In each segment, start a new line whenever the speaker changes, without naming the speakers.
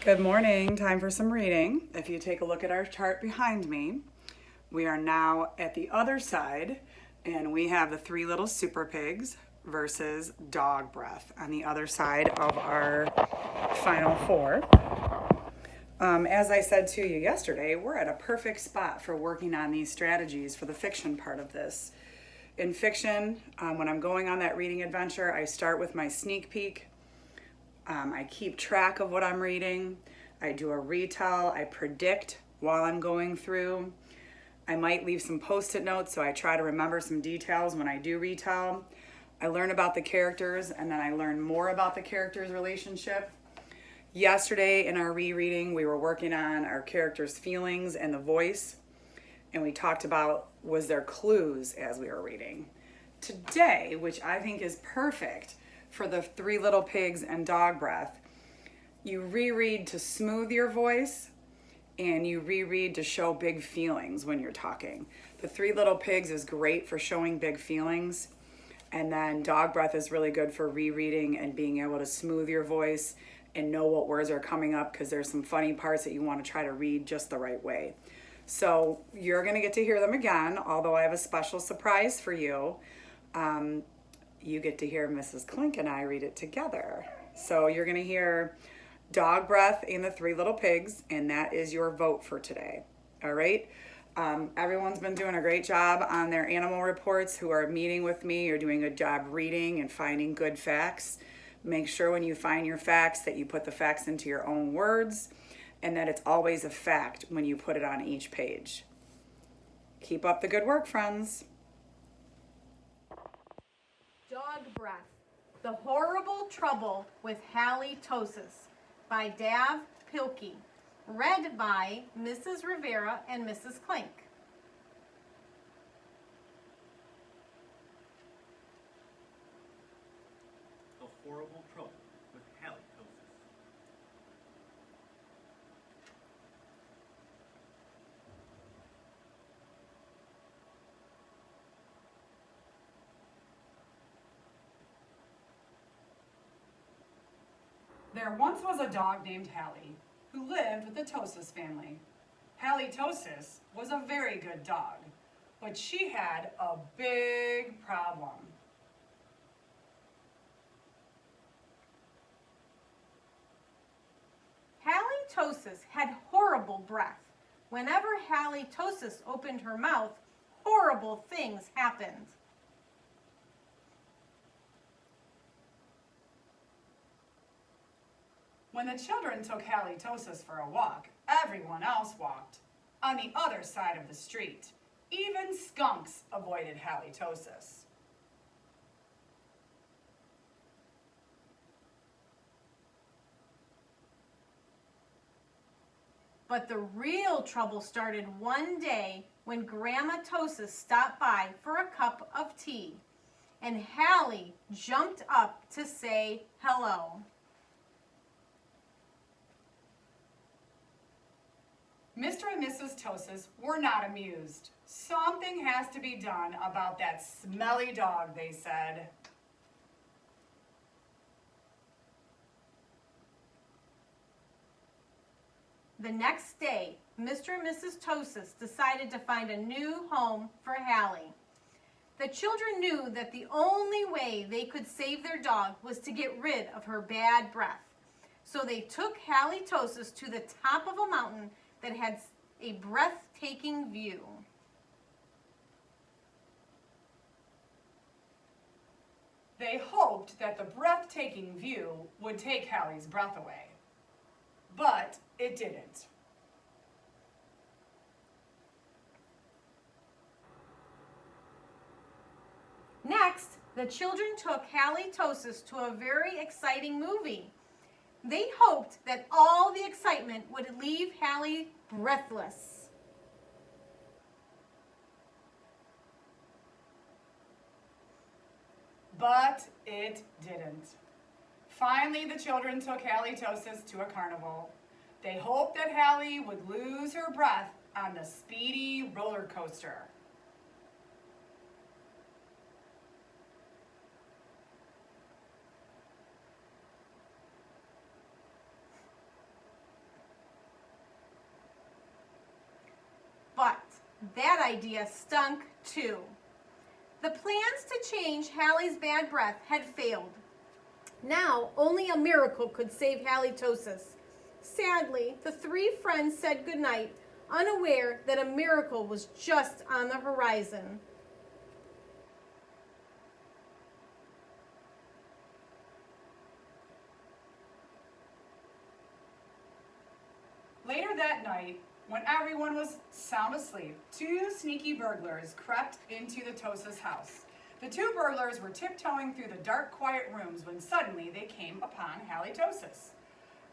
Good morning. Time for some reading. If you take a look at our chart behind me, we are now at the other side and we have the three little super pigs versus dog breath on the other side of our final four. As I said to you yesterday, we're at a perfect spot for working on these strategies for the fiction part of this. In fiction, when I'm going on that reading adventure, I start with my sneak peek. I keep track of what I'm reading. I do a retell. I predict while I'm going through. I might leave some post-it notes so I try to remember some details when I do retell. I learn about the characters and then I learn more about the characters' relationship. Yesterday in our rereading, we were working on our characters' feelings and the voice, and we talked about was there clues as we were reading. Today, which I think is perfect for the three little pigs and dog breath, you reread to smooth your voice and you reread to show big feelings when you're talking. The three little pigs is great for showing big feelings, and then dog breath is really good for rereading and being able to smooth your voice and know what words are coming up because there's some funny parts that you want to try to read just the right way. So you're going to get to hear them again, although I have a special surprise for you. You get to hear Mrs. Klink and I read it together. So you're going to hear dog breath and the three little pigs, and that is your vote for today. All right. Everyone's been doing a great job on their animal reports who are meeting with me. You're doing a good job reading and finding good facts. Make sure when you find your facts that you put the facts into your own words and that it's always a fact when you put it on each page. Keep up the good work, friends.
Dog Breath, The Horrible Trouble with Halitosis by Dav Pilkey. Read by Mrs. Rivera and Mrs. Klink.
The Horrible Trouble with Halitosis.
There once was a dog named Hallie who lived with the Tosis family. Halitosis was a very good dog, but she had a big problem.
Halitosis had horrible breath. Whenever Halitosis opened her mouth, horrible things happened.
When the children took Halitosis for a walk, everyone else walked on the other side of the street. Even skunks avoided Halitosis.
But the real trouble started one day when Grandma Tosis stopped by for a cup of tea, and Hallie jumped up to say hello.
Mr. and Mrs. Tosis were not amused. Something has to be done about that smelly dog, they said.
The next day, Mr. and Mrs. Tosis decided to find a new home for Hallie. The children knew that the only way they could save their dog was to get rid of her bad breath. So they took Halitosis to the top of a mountain that had a breathtaking view.
They hoped that the breathtaking view would take Hallie's breath away. But it didn't.
Next, the children took Halitosis to a very exciting movie. They hoped that all the excitement would leave Hallie breathless.
But it didn't. Finally, the children took Halitosis to a carnival. They hoped that Hallie would lose her breath on the speedy roller coaster.
That idea stunk too. The plans to change Hallie's bad breath had failed. Now, only a miracle could save Halitosis. Sadly, the three friends said goodnight, unaware that a miracle was just on the horizon.
Later that night, when everyone was sound asleep, two sneaky burglars crept into the Tosa's house. The two burglars were tiptoeing through the dark, quiet rooms when suddenly they came upon Halitosis.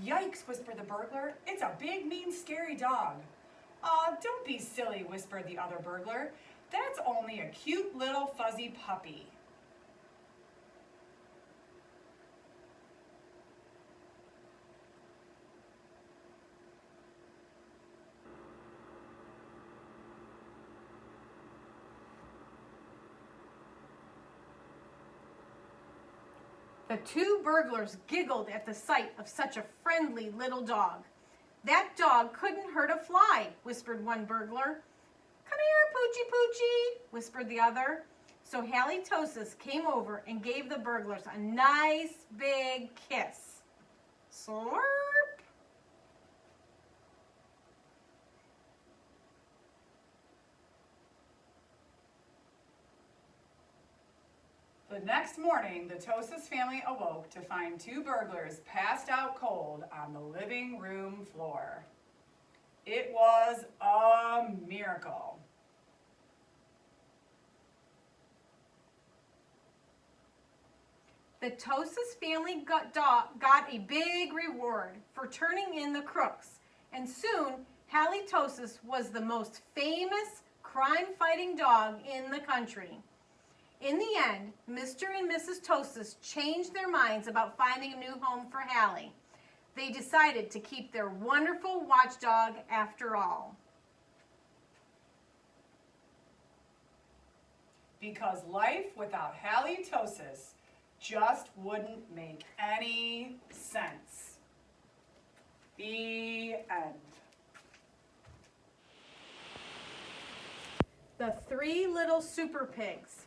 "Yikes," whispered the burglar. "It's a big, mean, scary dog." "Aw, don't be silly," whispered the other burglar. "That's only a cute little fuzzy puppy."
The two burglars giggled at the sight of such a friendly little dog. "That dog couldn't hurt a fly," whispered one burglar. "Come here, Poochie Poochie," whispered the other. So Halitosis came over and gave the burglars a nice big kiss. Slurp!
The next morning, the Tosa's family awoke to find two burglars passed out cold on the living room floor. It was a miracle.
The Tosa's family got a big reward for turning in the crooks, and soon Halitosis was the most famous crime-fighting dog in the country. In the end, Mr. and Mrs. Tosis changed their minds about finding a new home for Hallie. They decided to keep their wonderful watchdog after all.
Because life without Halitosis just wouldn't make any sense. The end.
The Three Little Super Pigs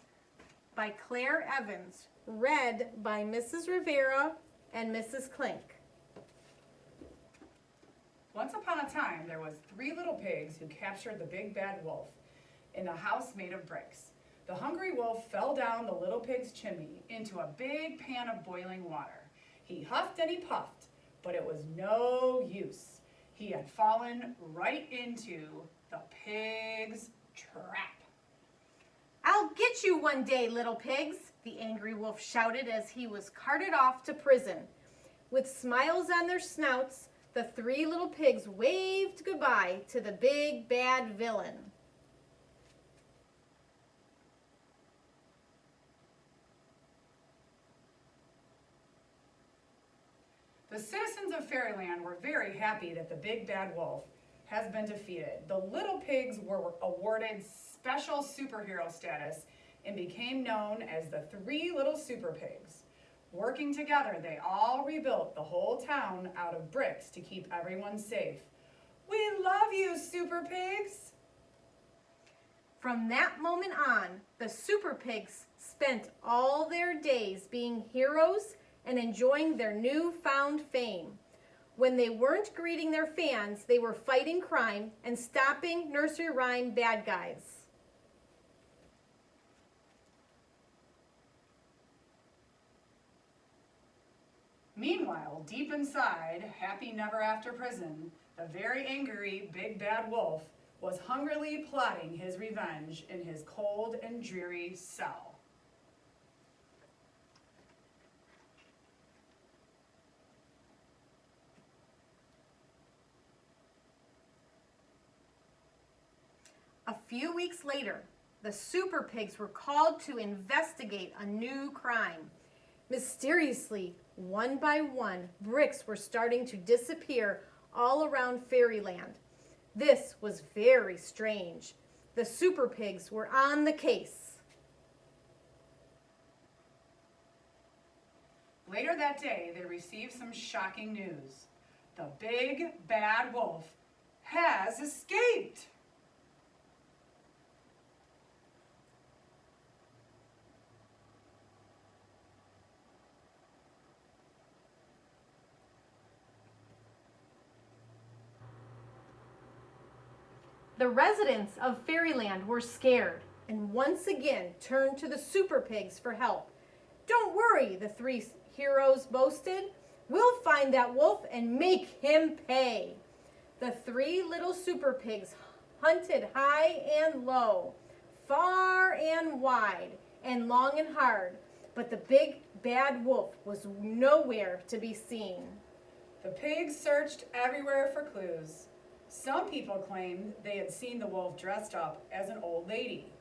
by Claire Evans, read by Mrs. Rivera and Mrs. Klink.
Once upon a time, there was three little pigs who captured the big bad wolf in a house made of bricks. The hungry wolf fell down the little pig's chimney into a big pan of boiling water. He huffed and he puffed, but it was no use. He had fallen right into the pig's trap.
"I'll get you one day, little pigs," the angry wolf shouted as he was carted off to prison. With smiles on their snouts, the three little pigs waved goodbye to the big bad villain.
The citizens of Fairyland were very happy that the big bad wolf has been defeated. The little pigs were awarded special superhero status and became known as the Three Little Super Pigs. Working together, they all rebuilt the whole town out of bricks to keep everyone safe. "We love you, Super Pigs!"
From that moment on, the Super Pigs spent all their days being heroes and enjoying their newfound fame. When they weren't greeting their fans, they were fighting crime and stopping nursery rhyme bad guys.
Meanwhile, deep inside Happy Never After Prison, the very angry big bad wolf was hungrily plotting his revenge in his cold and dreary cell.
A few weeks later, the Super Pigs were called to investigate a new crime. Mysteriously, one by one, bricks were starting to disappear all around Fairyland. This was very strange. The Super Pigs were on the case.
Later that day, they received some shocking news. The big bad wolf has escaped.
The residents of Fairyland were scared and once again turned to the Super Pigs for help. "Don't worry," the three heroes boasted. "We'll find that wolf and make him pay." The three little Super Pigs hunted high and low, far and wide, and long and hard, but the big bad wolf was nowhere to be seen.
The pigs searched everywhere for clues. Some people claimed they had seen the wolf dressed up as an old lady.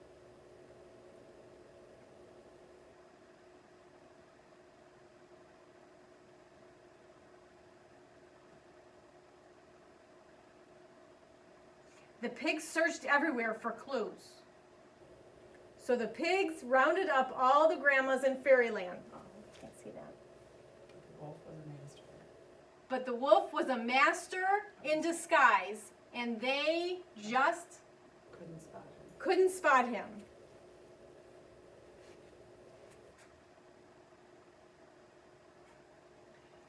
The pigs searched everywhere for clues. So the pigs rounded up all the grandmas in Fairyland. Oh, can't see that.
The wolf was a master.
But the wolf was a master in disguise, and they just couldn't spot him.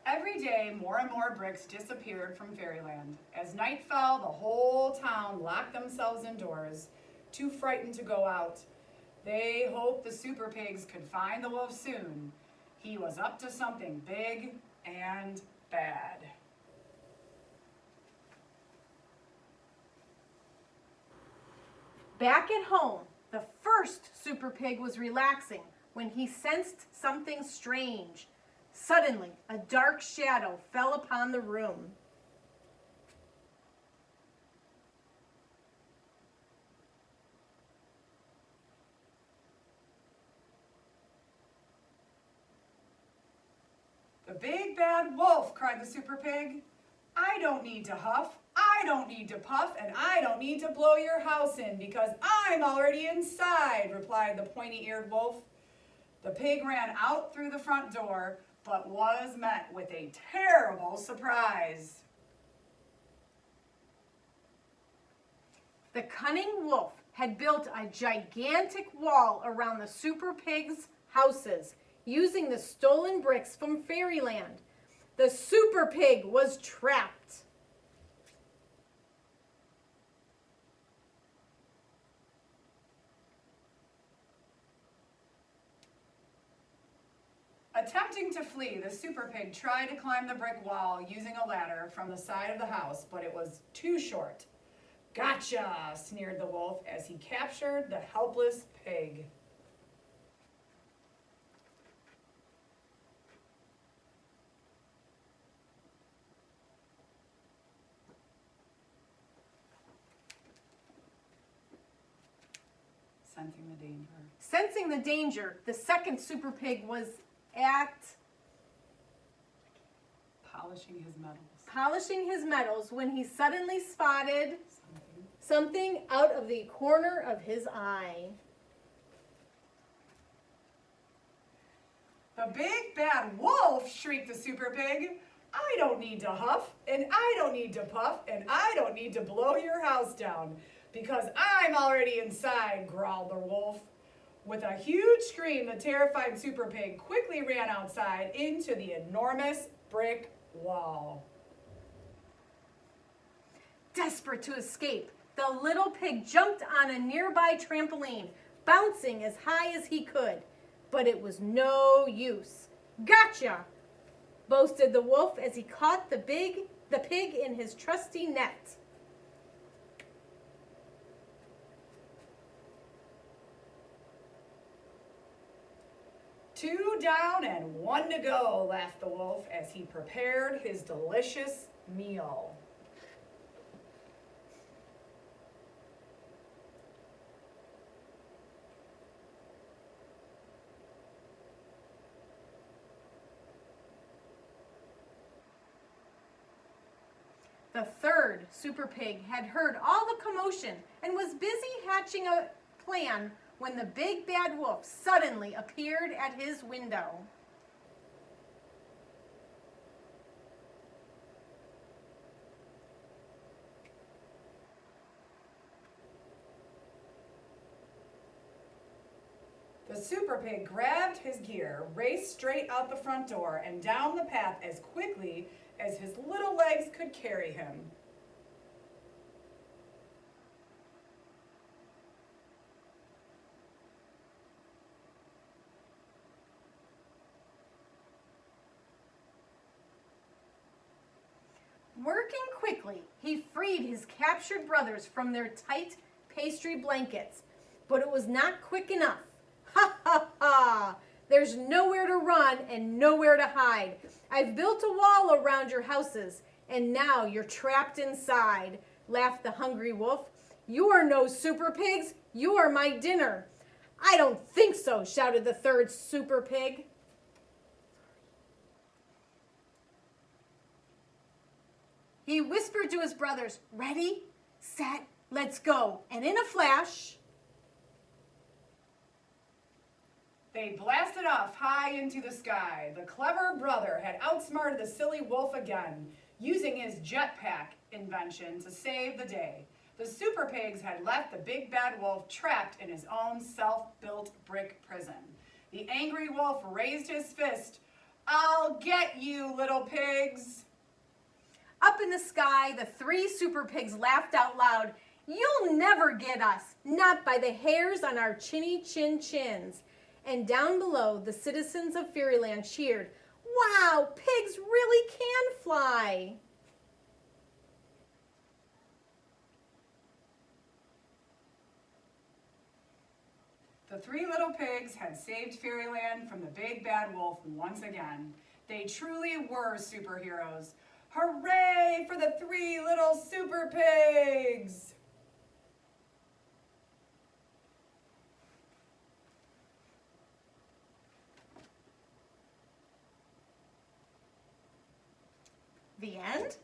Every day, more and more bricks disappeared from Fairyland. As night fell, the whole town locked themselves indoors, too frightened to go out. They hoped the Super Pigs could find the wolf soon. He was up to something big and bad.
Back at home, the first Super Pig was relaxing when he sensed something strange. Suddenly, a dark shadow fell upon the room.
"The big bad wolf," cried the Super Pig. "I don't need to huff, I don't need to puff, and I don't need to blow your house in because I'm already inside," replied the pointy-eared wolf. The pig ran out through the front door, but was met with a terrible surprise.
The cunning wolf had built a gigantic wall around the Super Pigs' houses using the stolen bricks from Fairyland. The Super Pig was trapped.
Attempting to flee, the Super Pig tried to climb the brick wall using a ladder from the side of the house, but it was too short. "Gotcha!" sneered the wolf as he captured the helpless pig.
Sensing the danger, the second Super Pig was at polishing his metals when he suddenly spotted something out of the corner of his eye.
"The big bad wolf!" shrieked the Super Pig. "I don't need to huff, and I don't need to puff, and I don't need to blow your house down because I'm already inside," growled the wolf. With a huge scream, the terrified Super Pig quickly ran outside into the enormous brick wall.
Desperate to escape, the little pig jumped on a nearby trampoline, bouncing as high as he could. But it was no use. "Gotcha!" boasted the wolf as he caught the pig in his trusty net.
"Two down and one to go," laughed the wolf as he prepared his delicious meal.
The third Super Pig had heard all the commotion and was busy hatching a plan when the big bad wolf suddenly appeared at his window.
The Super Pig grabbed his gear, raced straight out the front door and down the path as quickly as his little legs could carry him.
Working quickly, he freed his captured brothers from their tight pastry blankets, but it was not quick enough. Ha ha ha! There's nowhere to run and nowhere to hide. I've built a wall around your houses, and now you're trapped inside, laughed the hungry wolf. You are no super pigs, you are my dinner. I don't think so, shouted the third super pig. He whispered to his brothers, ready, set, let's go. And in a flash,
they blasted off high into the sky. The clever brother had outsmarted the silly wolf again, using his jetpack invention to save the day. The super pigs had left the big bad wolf trapped in his own self-built brick prison. The angry wolf raised his fist. I'll get you, little pigs.
up in the sky, the three super pigs laughed out loud. You'll never get us, not by the hairs on our chinny chin chins. And down below, the citizens of Fairyland cheered, wow, pigs really can fly.
The three little pigs had saved Fairyland from the big bad wolf once again. They truly were superheroes. Hooray for the three little super pigs!
The end?